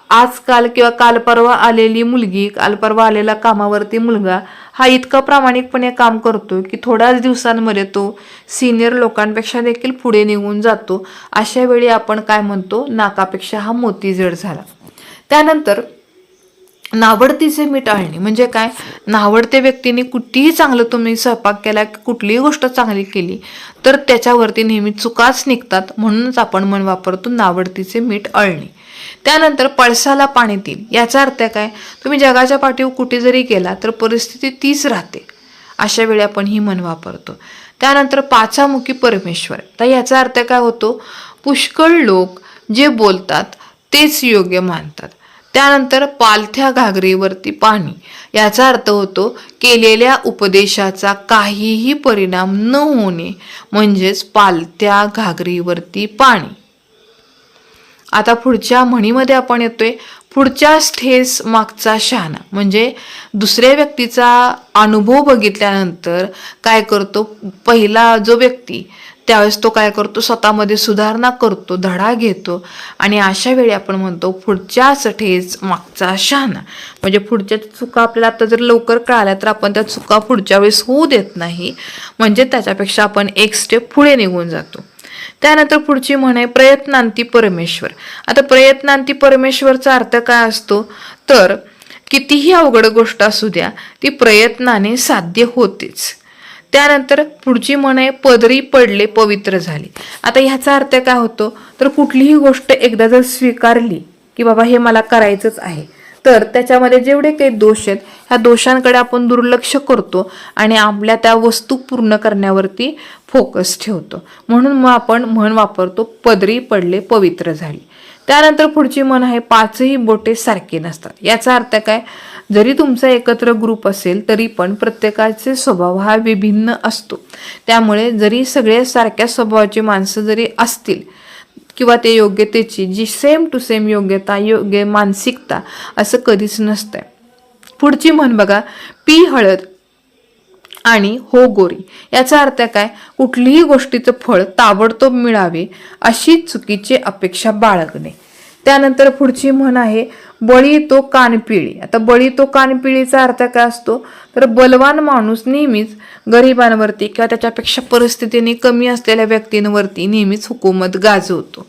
आजकाल किंवा काल परवा आलेली मुलगी, काल परवा आलेला कामावरती मुलगा हा इतका प्रामाणिकपणे काम करतो की थोड्याच दिवसांमध्ये तो सिनियर लोकांपेक्षा देखील पुढे निघून जातो. अशा वेळी आपण काय म्हणतो, नाकापेक्षा हा मोती जड झाला. त्यानंतर नावडतीचे मीठ आळणे. म्हणजे काय, नावडते व्यक्तीने कुठेही चांगलं तुम्ही स्वयंपाक केला, कुठलीही गोष्ट चांगली केली तर त्याच्यावरती नेहमी चुकाच निघतात. म्हणूनच आपण म्हण वापरतो नावडतीचे मीठ अळणे. त्यानंतर पळसाला पाणी देईल. याचा अर्थ काय, तुम्ही जगाच्या पाठीवर कुठे जरी गेला तर परिस्थिती तीच राहते. अशा वेळी आपण ही म्हण वापरतो. त्यानंतर पाचामुखी परमेश्वर. तर याचा अर्थ काय होतो, पुष्कळ लोक जे बोलतात तेच योग्य मानतात. त्यानंतर पालथ्या घागरीवरती पाणी. याचा अर्थ होतो केलेल्या उपदेशाचा काहीही परिणाम न होणे, म्हणजेच पालथ्या घागरीवरती पाणी. आता पुढच्या म्हणीमध्ये आपण येतोय, पुढच्याच ठेस मागचा शहाणा. म्हणजे दुसऱ्या व्यक्तीचा अनुभव बघितल्यानंतर काय करतो, पहिला जो व्यक्ती त्यावेळेस तो काय करतो, स्वतःमध्ये सुधारणा करतो, धडा घेतो. आणि अशा वेळी आपण म्हणतो पुढच्याच ठेस मागचा शहाणा. म्हणजे पुढच्या चुका आपल्याला आता जर लवकर कळाल्या तर आपण त्या चुका पुढच्या वेळेस होऊ देत नाही. म्हणजे त्याच्यापेक्षा आपण एक स्टेप पुढे निघून जातो. त्यानंतर पुढची म्हण आहे प्रयत्नांती परमेश्वर. आता प्रयत्नांती परमेश्वरचा अर्थ काय असतो, तर कितीही अवघड गोष्ट असू द्या ती प्रयत्नाने साध्य होतेच. त्यानंतर पुढची म्हण आहे पदरी पडले पवित्र झाले. आता ह्याचा अर्थ काय होतो, तर कुठलीही गोष्ट एकदा जर स्वीकारली की बाबा हे मला करायचंच आहे, तर त्याच्यामध्ये जेवढे काही दोष आहेत ह्या दोषांकडे आपण दुर्लक्ष करतो आणि आपल्या त्या वस्तू पूर्ण करण्यावरती फोकस ठेवतो. म्हणून मग आपण म्हण वापरतो पदरी पडले पवित्र झाली. त्यानंतर पुढची म्हण आहे पाचही बोटे सारखे नसतात. याचा अर्थ काय, जरी तुमचा एकत्र ग्रुप असेल तरी पण प्रत्येकाचे स्वभाव हा विभिन्न असतो. त्यामुळे जरी सगळे सारख्या स्वभावाची माणसं जरी असतील किंवा ते योग्यतेची जी सेम टू सेम योग्यता, योग्य मानसिकता असं कधीच नसतंय. पुढची म्हण बघा, पी हळद आणि हो गोरी. याचा अर्थ काय, कुठलीही गोष्टीचं फळ ताबडतोब मिळावे अशी चुकीची अपेक्षा बाळगणे. त्यानंतर पुढची म्हण आहे बळी तो कानपिळी. आता बळी तो कानपिळीचा अर्थ काय असतो, तर बलवान माणूस नेहमीच गरिबांवरती किंवा त्याच्यापेक्षा परिस्थितीने कमी असलेल्या व्यक्तींवरती नेहमीच हुकूमत गाजवतो.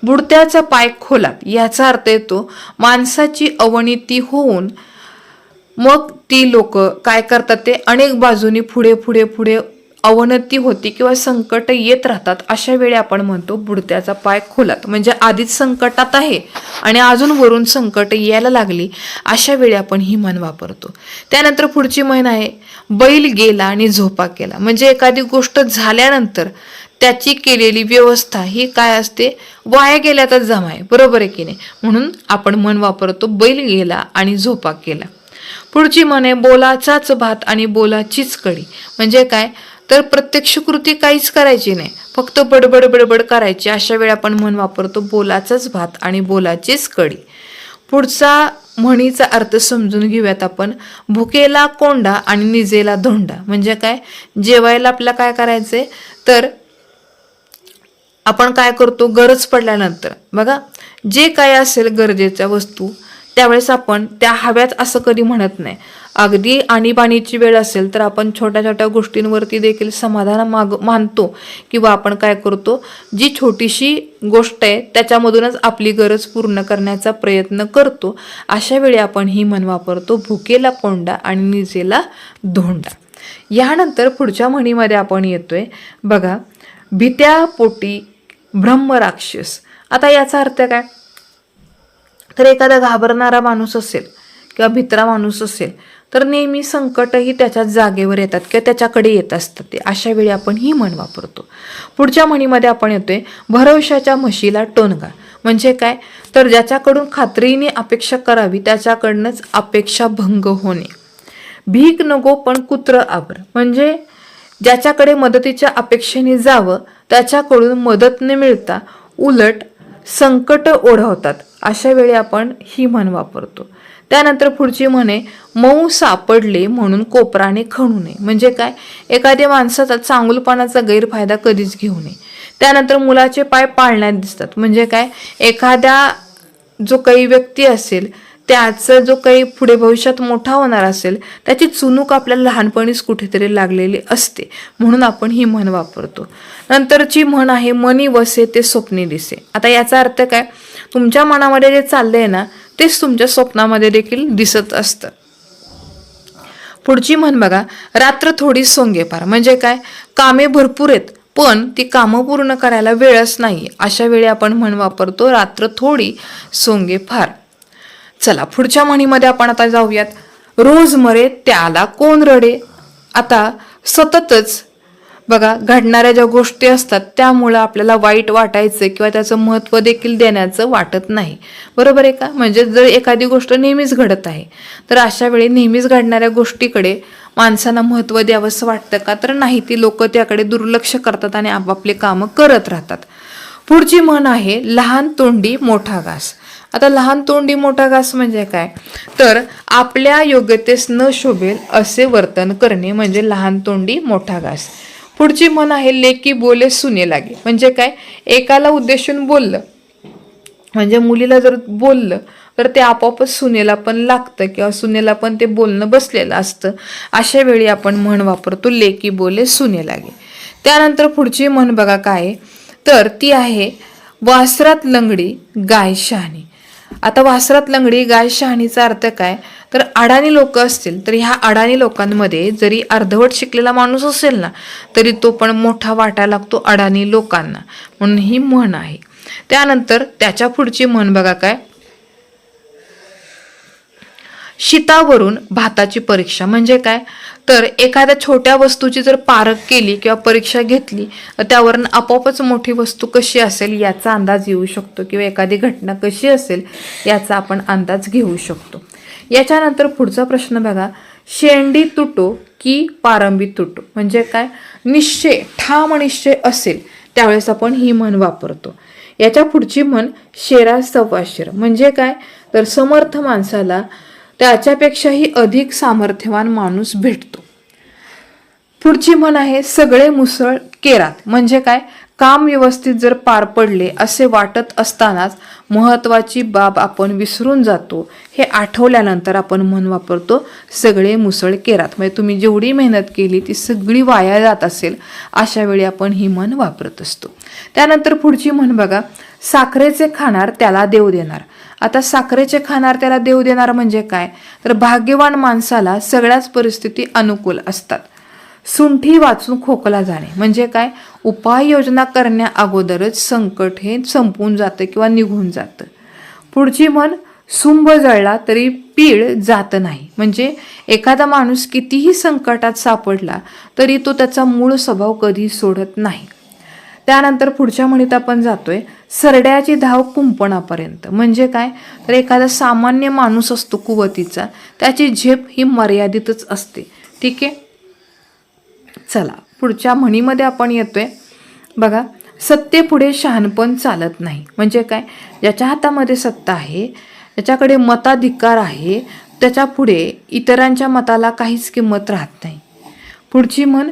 बुडत्याचा पाय खोलात. याचा अर्थ येतो माणसाची अवनती होऊन मग ती लोक काय करतात, ते अनेक बाजूनी पुढे पुढे पुढे अवनती होती किंवा संकट येत राहतात. अशा वेळी आपण म्हणतो बुडत्याचा पाय खोलात. म्हणजे आधीच संकटात आहे आणि अजून वरून संकट यायला लागली, अशा वेळी आपण ही म्हण वापरतो. त्यानंतर पुढची म्हण आहे बैल गेला आणि झोपा केला. म्हणजे एखादी गोष्ट झाल्यानंतर त्याची केलेली व्यवस्था ही काय असते, वाया गेल्यातच जमा आहे, बरोबर आहे की नाही. म्हणून आपण म्हण वापरतो बैल गेला आणि झोपा केला. पुढची म्हण आहे बोलाचाच भात आणि बोलाचीच कढी. म्हणजे काय, तर प्रत्यक्ष कृती काहीच करायची नाही, फक्त बडबड बडबड करायची. अशा वेळी आपण म्हण वापरतो बोलाचाच भात आणि बोलाचीच कढी. पुढचा म्हणीचा अर्थ समजून घेऊयात आपण. भुकेला कोंडा आणि निजेला धोंडा. म्हणजे काय, जेवायला आपल्याला काय करायचंय, तर आपण काय करतो, गरज पडल्यानंतर बघा जे काय असेल गरजेच्या वस्तू त्यावेळेस आपण त्या हव्यात असं कधी म्हणत नाही. अगदी आणीबाणीची वेळ असेल तर आपण छोट्या छोट्या गोष्टींवरती देखील समाधान मानतो किंवा आपण काय करतो, जी छोटीशी गोष्ट आहे त्याच्यामधूनच आपली गरज पूर्ण करण्याचा प्रयत्न करतो. अशा वेळी आपण ही म्हण वापरतो भुकेला कोंडा आणि निजेला धोंडा. यानंतर पुढच्या म्हणीमध्ये आपण येतोय बघा, भीत्या पोटी ब्रह्मराक्षस. आता याचा अर्थ काय, तर एखादा घाबरणारा माणूस असेल किंवा भित्रा माणूस असेल तर नेहमी संकटही त्याच्या जागेवर येतात किंवा त्याच्याकडे येत असतात ते. अशा वेळी आपण ही म्हण वापरतो. पुढच्या म्हणीमध्ये आपण येतोय भरवशाच्या म्हशीला टोनगा. म्हणजे काय, तर ज्याच्याकडून खात्रीने अपेक्षा करावी त्याच्याकडनंच अपेक्षा भंग होणे. भीक नको पण कुत्र आवर. म्हणजे ज्याच्याकडे मदतीच्या अपेक्षेने जावं त्याच्याकडून मदत न मिळता उलट संकट ओढवतात. अशा वेळी आपण ही म्हण वापरतो. त्यानंतर पुढची म्हणे मऊ सापडले म्हणून कोपराने खणू नये. म्हणजे काय, एखाद्या माणसाचा चांगुलपणाचा गैरफायदा कधीच घेऊ नये. त्यानंतर मुलाचे पाय पाळण्यात दिसतात. म्हणजे काय, एखाद्या जो काही व्यक्ती असेल त्याचं जो काही पुढे भविष्यात मोठा होणार असेल त्याची चुणूक आपल्याला लहानपणीच कुठेतरी लागलेली असते, म्हणून आपण ही म्हण वापरतो. नंतरची म्हण आहे मनी वसे ते स्वप्नी दिसे. आता याचा अर्थ काय, तुमच्या मनामध्ये जे चाललंय ना तेच तुमच्या स्वप्नामध्ये देखील दिसत असतं. पुढची म्हण बघा रात्र थोडी सोंगे पार. म्हणजे काय, कामे भरपूर आहेत पण ती कामं पूर्ण करायला वेळच नाही. अशा वेळी आपण म्हण वापरतो रात्र थोडी सोंगे फार. चला पुढच्या म्हणीमध्ये आपण आता जाऊयात. रोज मरे त्याला कोण रडे. आता सततच बघा घडणाऱ्या ज्या गोष्टी असतात त्यामुळं आपल्याला वाईट वाटायचं किंवा त्याचं महत्त्व देखील देण्याचं वाटत नाही. बरोबर आहे का. म्हणजे जर एखादी गोष्ट नेहमीच घडत आहे तर अशा वेळी नेहमीच घडणाऱ्या गोष्टीकडे माणसांना महत्त्व द्यावंसं वाटतं का, तर नाही. ती लोक त्याकडे दुर्लक्ष करतात आणि आपापले कामं करत राहतात. पुढची म्हण आहे लहान तोंडी मोठा घास. आता लहान तोंडी मोठा घास म्हणजे काय, तर आपल्या योग्यतेस न शोभेल असे वर्तन करणे म्हणजे लहान तोंडी मोठा घास. पुढची म्हण आहे लेकी बोले सुने लागे. म्हणजे काय, एकाला उद्देशून बोललं म्हणजे मुलीला जर बोललं तर ते आपोआपच सुनेला पण लागतं किंवा सुनेला पण ते बोलणं बसलेलं असतं. अशा वेळी आपण म्हण वापरतो लेकी बोले सुने लागे. त्यानंतर पुढची म्हण बघा काय, तर ती आहे वासरात लंगडी गाय शहाणी. आता वासरात लंगडी गाय शहाणीचा अर्थ काय, तर अडाणी लोक असतील तर ह्या अडाणी लोकांमध्ये जरी अर्धवट शिकलेला माणूस असेल ना तरी तो पण मोठा वाटायला लागतो अडाणी लोकांना, म्हणून ही म्हण आहे. त्यानंतर त्याच्या पुढची म्हण बघा काय, शीतावरून भाताची परीक्षा. म्हणजे काय, तर एखाद्या छोट्या वस्तूची जर पारख केली किंवा परीक्षा घेतली तर त्यावरून आपोआपच मोठी वस्तू कशी असेल याचा अंदाज येऊ शकतो किंवा एखादी घटना कशी असेल याचा आपण अंदाज घेऊ शकतो. याच्यानंतर पुढचा प्रश्न बघा शेंडी तुटो की पारंबी तुटो. म्हणजे काय, निश्चय ठाम निश्चय असेल त्यावेळेस आपण ही म्हण वापरतो. याच्या पुढची म्हण शेरा सव्वा शेर. म्हणजे काय, तर समर्थ माणसाला त्याच्यापेक्षाही अधिक सामर्थ्यवान माणूस भेटतो. पुढची म्हण आहे सगळे मुसळ केरात. म्हणजे काय, काम व्यवस्थित जर पार पडले असे वाटत असतानाच महत्वाची बाब आपण विसरून जातो. हे आठवल्यानंतर आपण म्हण वापरतो सगळे मुसळ केरात. म्हणजे तुम्ही जेवढी मेहनत केली ती सगळी वाया जात असेल अशा वेळी आपण ही म्हण वापरत असतो. त्यानंतर पुढची म्हण बघा साखरेचे खाणार त्याला देव देणार. आता साखरेचे खाणार त्याला देव देणार म्हणजे काय, तर भाग्यवान माणसाला सगळ्याच परिस्थिती अनुकूल असतात. सुंठी वाचून खोकला जाणे. म्हणजे काय, उपाययोजना करण्या अगोदरच संकट हे संपून जातं किंवा निघून जातं. पुढची म्हण सुंभ जळला तरी पीळ जात नाही. म्हणजे एखादा माणूस कितीही संकटात सापडला तरी तो त्याचा मूळ स्वभाव कधी सोडत नाही. त्यानंतर पुढच्या म्हणीत आपण जातोय सरड्याची धाव कुंपणापर्यंत. म्हणजे काय, तर एखादा सामान्य माणूस असतो कुवतीचा त्याची झेप ही मर्यादितच असते. ठीक आहे. चला पुढच्या म्हणीमध्ये आपण येतोय बघा सत्तेपुढे शहाणपण चालत नाही. म्हणजे काय, ज्याच्या हातामध्ये सत्ता आहे ज्याच्याकडे मताधिकार आहे त्याच्या पुढे इतरांच्या मताला काहीच किंमत राहत नाही. पुढची म्हण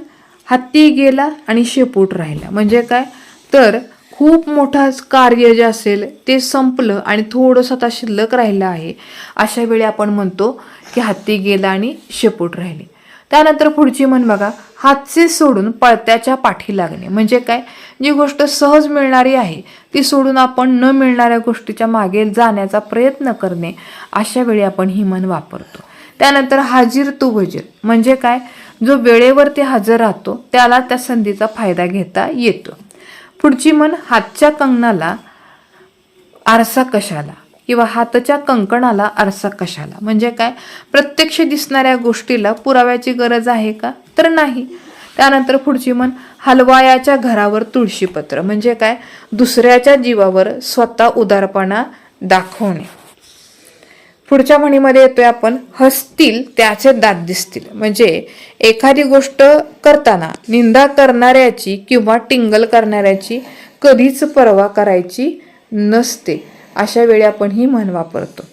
हत्ती गेला आणि शेपूट राहिला. म्हणजे काय, तर खूप मोठा कार्य जे असेल ते संपलं आणि थोडंसं आता शिल्लक राहिलं आहे अशा वेळी आपण म्हणतो की हत्ती गेला आणि शेपूट राहिली. त्यानंतर पुढची म्हण बघा हातचे सोडून पळत्याच्या पाठी लागणे. म्हणजे काय, जी गोष्ट सहज मिळणारी आहे ती सोडून आपण न मिळणाऱ्या गोष्टीच्या मागे जाण्याचा प्रयत्न करणे. अशा वेळी आपण ही म्हण वापरतो. त्यानंतर हाजीर तू वजीर. म्हणजे काय, जो वेळेवरती हजर राहतो त्याला त्या संधीचा फायदा घेता येतो. पुढची म्हण हातच्या कंगनाला आरसा कशाला. किंवा हाताच्या कंकणाला आरसा कशाला. म्हणजे काय, प्रत्यक्ष दिसणाऱ्या गोष्टीला पुराव्याची गरज आहे का, तर नाही. त्यानंतर पुढची म्हण, हलवायाच्या घरावर तुळशीपत्र. म्हणजे काय, दुसऱ्याच्या जीवावर स्वतः उदारपणा दाखवणे. पुढच्या म्हणीमध्ये येतोय आपण, हसतील त्याचे दात दिसतील. म्हणजे एखादी गोष्ट करताना निंदा करणाऱ्याची किंवा टिंगल करणाऱ्याची कधीच पर्वा करायची नसते. अशा वेळी आपण ही म्हण वापरतो.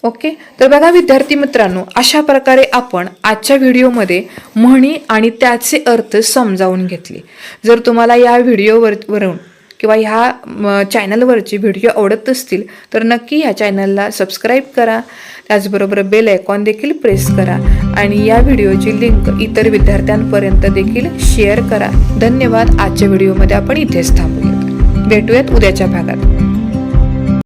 ओके, तर बघा विद्यार्थी मित्रांनो, अशा प्रकारे आपण आजच्या व्हिडिओमध्ये म्हणी आणि त्याचे अर्थ समजावून घेतले. जर तुम्हाला या व्हिडिओवरून किंवा ह्या चॅनलवरचे व्हिडिओ आवडत असतील तर नक्की ह्या चॅनलला सबस्क्राईब करा. त्याचबरोबर बेल आयकॉन देखील प्रेस करा आणि या व्हिडिओची लिंक इतर विद्यार्थ्यांपर्यंत देखील शेअर करा. धन्यवाद. आजच्या व्हिडिओमध्ये आपण इथेच थांबूयात. भेटूयात उद्याच्या भागात.